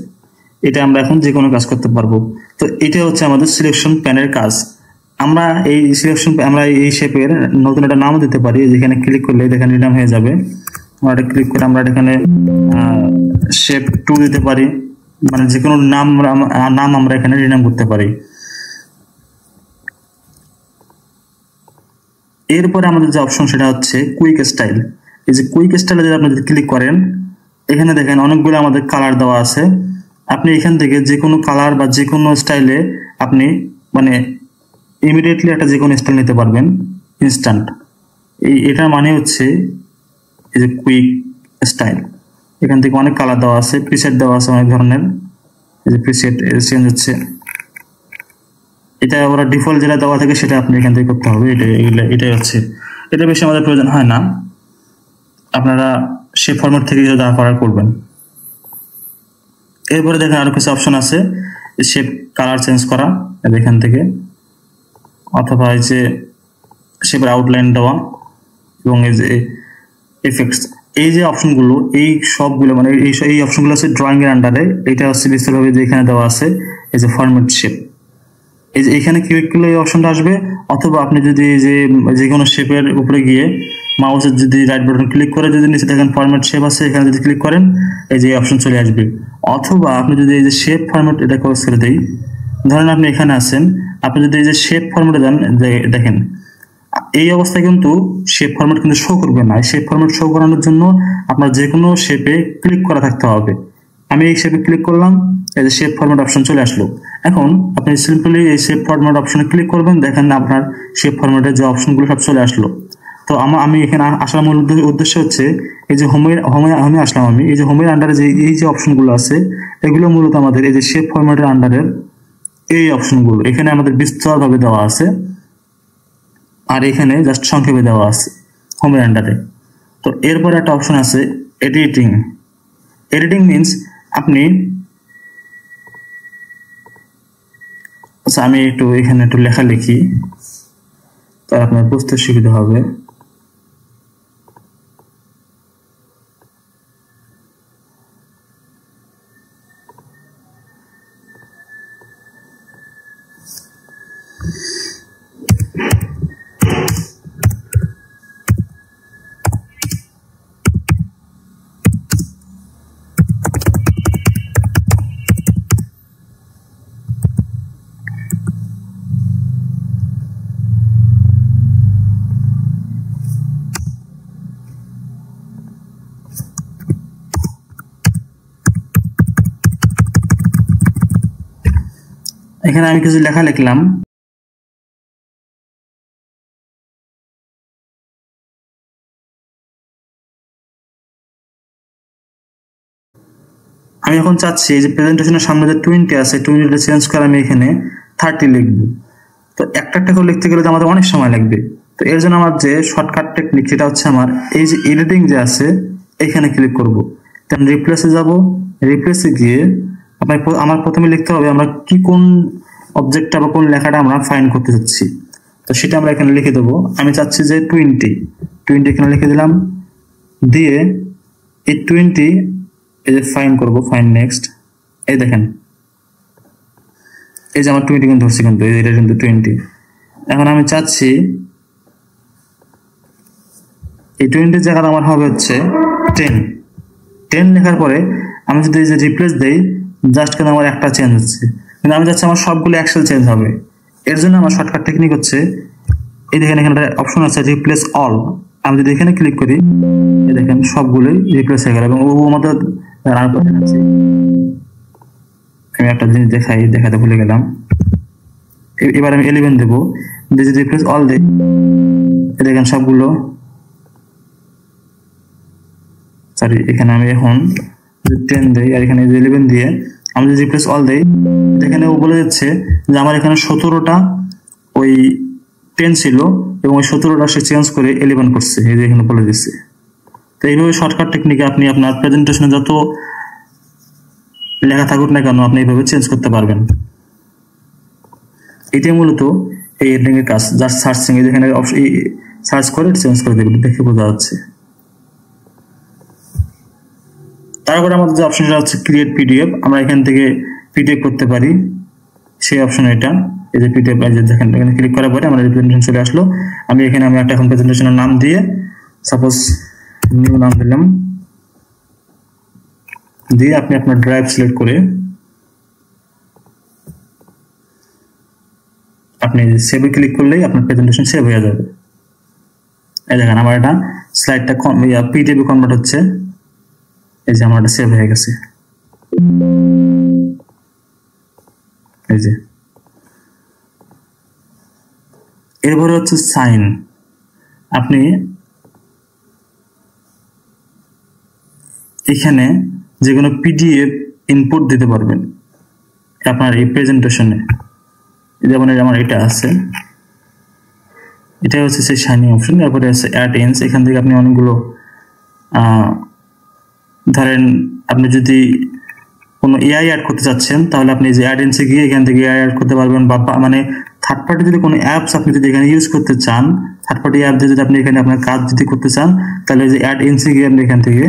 এটা আমরা এখন যে কোনো কাজ করতে পারবো। তো এটা হচ্ছে আমাদের সিলেকশন প্যানের কাজ। আমরা এই শেপের নতুন একটা নামও দিতে পারি। যেখানে ক্লিক করলে দেখেন রিনাম হয়ে যাবে। আমরা এটা ক্লিক করে আমরা এখানে শেপ 2 দিতে পারি, মানে যে কোনো নাম আমরা এখানে রিনাম করতে পারি। এরপরে আমাদের যে অপশন সেটা হচ্ছে কুইক স্টাইল। এই যে কুইক স্টাইলে যদি আপনি ক্লিক করেন, এখানে দেখেন অনেকগুলো আমাদের কালার দেওয়া আছে। আপনি এখান থেকে যে কোনো কালার বা যে কোনো স্টাইলে আপনি মানে ইমিডিয়েটলি একটা যে কোনো স্টাইল নিতে পারবেন ইনস্ট্যান্ট। এটার মানে হচ্ছে এই যে কুইক স্টাইল। এখান থেকে অনেক কালার দেওয়া আছে, প্রিসেট দেওয়া আছে অনেক ধরনের। এই যে প্রিসেট চেঞ্জ হচ্ছে, এটা ওরা ডিফল্ট যেটা দেওয়া থাকে সেটা আপনি এখান থেকে করতে হবে। এটাই হচ্ছে, এটা বেশি আমাদের প্রয়োজন হয় না। আপনারা সেই ফরম্যাট থেকে যা করার করবেন। এরপরে দেখেন আরো কিছু অপশন আছে, শেপ কালার চেঞ্জ করা এখান থেকে, অথবা এই যে শেপের আউটলাইন দেওয়া, এবং এই যে এফেক্টস, এই যে অপশনগুলো, এই সবগুলো মানে এই অপশনগুলো আছে ড্রয়িং এর আন্ডারে। এটা হচ্ছে বিস্তারিতভাবে যে এখানে দেওয়া আছে এই যে ফরম্যাট শেপ। এই যে এখানে ক্লিক করলে এই অপশনটা আসবে। অথবা আপনি যদি যে কোনো শেপের উপরে গিয়ে মাউসের যদি রাইট বাটন ক্লিক করে যদি নিচে দেখেন ফরম্যাট শেপ আছে, এখানে যদি ক্লিক করেন এই যে অপশন চলে আসবে। অথবা আপনি যদি এই যে শেপ ফরম্যাট এটা ক্লোজ করে দেই, ধরেন আপনি এখানে আছেন, আপনি যদি এই যে শেপ ফরম্যাটে যান, দেখেন এই অবস্থায় কিন্তু শেপ ফরম্যাট কিন্তু শো করবে না। শেপ ফরম্যাট শো করানোর জন্য আপনার যে কোনো শেপে ক্লিক করা থাকতে হবে। আমি এই শেপে ক্লিক করলাম, এই যে শেপ ফরম্যাট অপশন চলে আসলো। এখন আপনি সিম্পলি এই শেপ ফরম্যাট অপশনে ক্লিক করবেন, দেখেন আপনার শেপ ফরম্যাটের যে অপশনগুলো সব চলে আসলো। তো আমি এখানে আসার মূল উদ্দেশ্য হচ্ছে এই যে হোমে আসলাম আমি। এই যে হোমের আন্ডারে এই যে অপশনগুলো আছে, এগুলো মূলত আমাদের এই যে শেপ ফরম্যাটের আন্ডারের এই অপশনগুলো। এখানে আমাদের বিস্তারভাবে দেওয়া আছে, আর এখানে জাস্ট সংক্ষেপে দেওয়া আছে হোমের আন্ডারে। তো এরপরে একটা অপশন আছে এডিটিং। এডিটিং মিনস আপনি, আচ্ছা আমি একটু এখানে একটু লেখা লিখি, তা আপনার বুঝতে সুবিধা হবে। এখানে আমি কিছু লেখা লিখলাম। আমি এখন চাচ্ছি যে প্রেজেন্টেশনের সামনে যে 20 আছে 20টা চেঞ্জ করে আমি এখানে 30 লিখব। তো একটা একটা করে লিখতে গেলে তো আমাদের অনেক সময় লাগবে। তো এর জন্য আমার যে শর্টকাট টেকনিক সেটা হচ্ছে আমার এই যে এডিটিং যে আছে এখানে ক্লিক করব, দেন রিপ্লেসে যাব। রিপ্লেসে গিয়ে আমার প্রথমে লিখতে হবে আমরা কি কোন অবজেক্টটা বা কোন লেখাটা আমরা ফাইন্ড করতে চাচ্ছি। তো সেটা আমরা এখানে লিখে দেবো। আমি চাচ্ছি যে 20 এখানে লিখে দিলাম, দিয়ে এই 20 এই যে ফাইন্ড করব, ফাইন্ড নেক্সট। এই দেখেন এই যে আমার 20 কিন্তু ধরছি, কিন্তু এটা কিন্তু 20। এখন আমি চাচ্ছি এই 20 জায়গাটা আমার হবে হচ্ছে 10 লেখার পরে আমি যদি এই যে রিপ্লেস দেই জাস্ট কিন্তু আমার একটা চেঞ্জ হচ্ছে, কিন্তু আমি চাচ্ছি আমার সবগুলো একসাথে চেঞ্জ হবে। এর জন্য আমার শর্টকাট টেকনিক হচ্ছে এই দেখেন এখানে একটা অপশন আছে রিপ্লেস অল। আমি যদি এখানে ক্লিক করি এই দেখেন সবগুলোই রিপ্লেস হয়ে গেল। এবং ও আমাদের আমি একটা জিনিস দেখাতে ভুলে গেলাম। এবার আমি 11 দেবো, যদি রিপ্লেস অল দেই দেখেন সবগুলো, সরি এখানে আমি এখন 10 দেই আর এখানে 11 দিয়ে আমি যদি রিপ্লেস অল দেই এখানে ও বলে যাচ্ছে যে আমার এখানে 17টা ওই 10 ছিল এবং ওই 17টা সে চেঞ্জ করে 11 করছে, এই যে এখানে বলে দিচ্ছে। তো এইভাবে শর্টকাট টেকনিকে আপনি আপনার প্রেজেন্টেশনে যত লেখা থাকুক না কেন আপনি এইভাবে চেঞ্জ করতে পারবেন। এটাই মূলত এই এডিটিং এর কাজ। জাস্ট সার্চিং এই যেখানে সার্চ করে চেঞ্জ করে দেবেন, দেখে বোঝা যাচ্ছে। তারপরে আমাদের যে অপশনটা হচ্ছে ক্রিয়েট পিডিএফ, আমরা এখান থেকে পিডিএফ করতে পারি, সেই অপশন এটা। এই যে পিডিএফ দেখেন এখানে ক্লিক করার পরে আমার প্রেজেন্টেশন চলে আসলো। আমি এখানে একটা এখন প্রেজেন্টেশনের নাম দিয়ে সাপোজ নিউ নাম দিলাম, দিয়ে আপনি আপনার ড্রাইভ সিলেক্ট করে আপনি সেভে ক্লিক করলেই আপনার প্রেজেন্টেশন সেভ হয়ে যাবে। এই দেখেন আমার এটা স্লাইডটা পিডিএফ কনভার্ট হচ্ছে, এই যে আমার এটা সেভ হয়ে গেছে। এই যে এরপরে হচ্ছে সাইন। আপনি এখানে যে কোনো পিডিএফ ইনপুট দিতে পারবেন আপনার এই প্রেজেন্টেশনে। যেমন আমার এটা আছে, এটাই হচ্ছে সেই শাইনিং অপশন। তারপরে আছে অ্যাড ইনস, এখান থেকে আপনি অনেকগুলো ধরেন আপনি যদি কোনো এআই অ্যাড করতে চাচ্ছেন তাহলে আপনি যে অ্যাড ইনসে গিয়ে এখান থেকে এআই অ্যাড করতে পারবেন। বা মানে থার্ড পার্টি যদি কোনো অ্যাপস আপনি যদি এখানে ইউজ করতে চান, থার্ড পার্টি অ্যাপ দিয়ে যদি আপনি এখানে আপনার কাজ যদি করতে চান তাহলে যে অ্যাড ইনসে গিয়ে আপনি এখান থেকে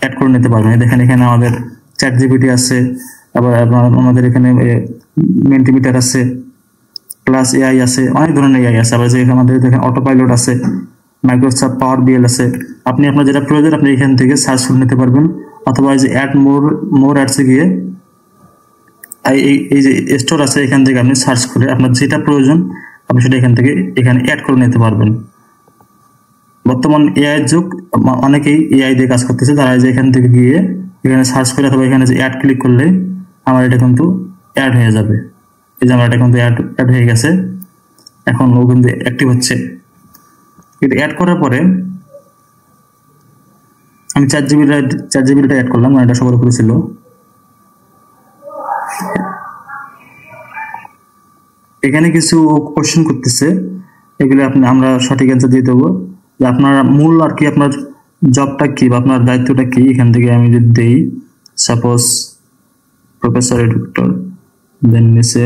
অ্যাড করে নিতে পারবেন। দেখেন এখানে আমাদের চ্যাট জিপিটি আছে, আবার আমাদের এখানে মেন্টিমিটার আছে, প্লাস এআই আছে, অনেক ধরনের এআই আছে। আবার যে আমাদের দেখেন অটো পাইলট আছে, মাইক্রোসফট পাওয়ার বিএল আছে। আপনি আপনার যেটা প্রয়োজন আপনি এখান থেকে সার্চ করে নিতে পারবেন, অথবা এই যে অ্যাড মোর অ্যাডসে গিয়ে এই যে স্টোর আছে এখান থেকে আপনি সার্চ করে আপনার যেটা প্রয়োজন আপনি সেটা এখানে অ্যাড করে নিতে পারবেন। বর্তমান এআই যুগ, অনেকেই এআই দিয়ে কাজ করতেছে, তারা যে এখান থেকে গিয়ে এখানে সার্চ করে অথবা এখানে যে অ্যাড ক্লিক করলে আমার এটা কিন্তু অ্যাড হয়ে যাবে। এই যে আমার এটা কিন্তু অ্যাড হয়ে গেছে, এখন ও কিন্তু অ্যাক্টিভ হচ্ছে। এটা অ্যাড করার পরে আমি 4 জিবিটা অ্যাড করলাম, এটা সবার উপরে ছিল। এখানে কিছু কোশ্চেন করতেছে, এগুলো আমরা সঠিক অ্যান্সার দিয়ে দেবো। যে আপনার মূল আর কি আপনার জবটা কি বা আপনার দায়িত্বটা কি, এখান থেকে আমি যদি দেই সাপোজ প্রফেসর এডুকেটর, দেন নিচে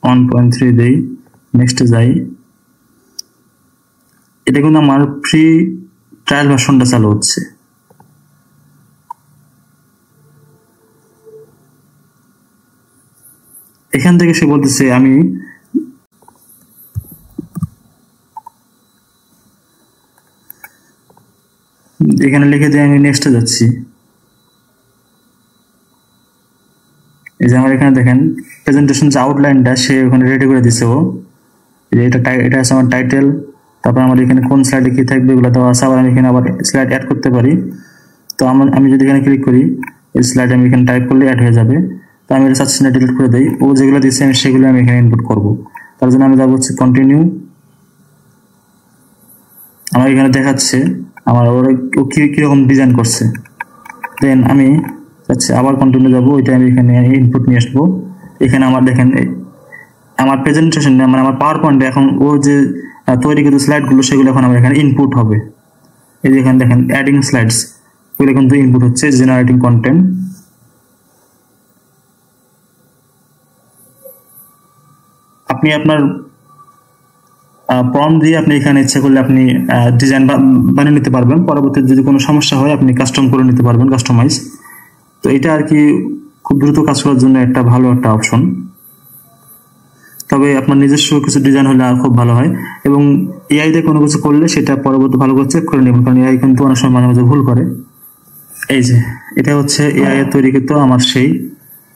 .3 দেই, নেক্সটে যাই। এটা কিন্তু আমার ফ্রি ট্রায়াল ভার্সনটা চালু হচ্ছে। এখান থেকে সে বলতেছে আমি এখানে লিখে দিয়ে আমি নেক্সটে যাচ্ছি। এই যে আমার এখানে দেখেন প্রেজেন্টেশন যে আউটলাইনটা সে ওখানে রেডি করে দিছে ও। এটা আছে আমার টাইটেল, তারপর আমার এখানে কোন স্লাইডে কি থাকবে এগুলো দেওয়া আছে। আবার আমি এখানে আবার স্লাইড অ্যাড করতে পারি। তো আমি যদি এখানে ক্লিক করি এই স্লাইড আমি এখানে টাইপ করলে অ্যাড হয়ে যাবে। তো আমি এটা চাচ্ছি না, ডিলিট করে দিই। ও যেগুলো দিচ্ছে আমি সেগুলো আমি এখানে ইনপুট করব। তার জন্য আমি যাবো হচ্ছে কন্টিনিউ। আমার এখানে দেখাচ্ছে আমার ওরা ও কিরকম ডিজাইন করছে। দেন আমি চাচ্ছি আবার কন্টিনিউ যাবো, ওইটা আমি এখানে ইনপুট নিয়ে আসবো। এখানে আমার দেখেন আমার প্রেজেন্টেশন মানে আমার পাওয়ার পয়েন্টে এখন ও যে তৈরিকৃত স্লাইডগুলো সেগুলো এখন আমার এখানে ইনপুট হবে। এই যে এখানে দেখেন অ্যাডিং স্লাইডস, এগুলো কিন্তু ইনপুট হচ্ছে, জেনারেটিং কন্টেন্ট। আপনি আপনার প্রম্পট দিয়ে আপনি এখানে ইচ্ছা করলে আপনি ডিজাইন বানিয়ে নিতে পারবেন। পরবর্তীতে যদি কোনো সমস্যা হয় আপনি কাস্টম করে নিতে পারবেন, কাস্টমাইজ। তো এটা আর কি খুব দ্রুত কাজ করার জন্য একটা ভালো একটা অপশন। তবে আপনার নিজস্ব কিছু ডিজাইন হলে আর খুব ভালো হয়। এবং এআই দিয়ে কোনো কিছু করলে সেটা পরবর্তী ভালো করে চেক করে নেবেন, কারণ এআই কিন্তু অনেক সময় মাঝে মাঝে ভুল করে। এই যে এটা হচ্ছে এআই এর তৈরিকৃত আমার সেই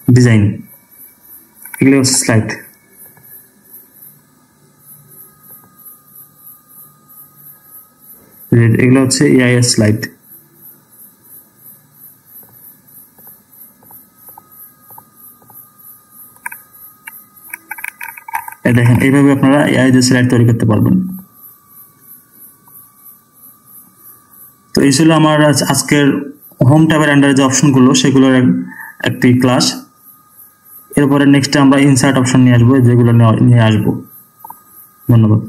ডিজাইন, এগুলো হচ্ছে স্লাইড। এগুলো হচ্ছে এআই এর স্লাইড। দেখেন এইভাবে আপনারা এআই দিয়ে স্লাইড তৈরি করতে পারবেন। তো এই ছিল আমার আজকের হোম ট্যাবের আন্ডারে যে অপশনগুলো সেগুলোর একটি ক্লাস। এরপরে নেক্সটে আমরা ইনসার্ট অপশন নিয়ে আসবো, যেগুলো নিয়ে আসবো। ধন্যবাদ।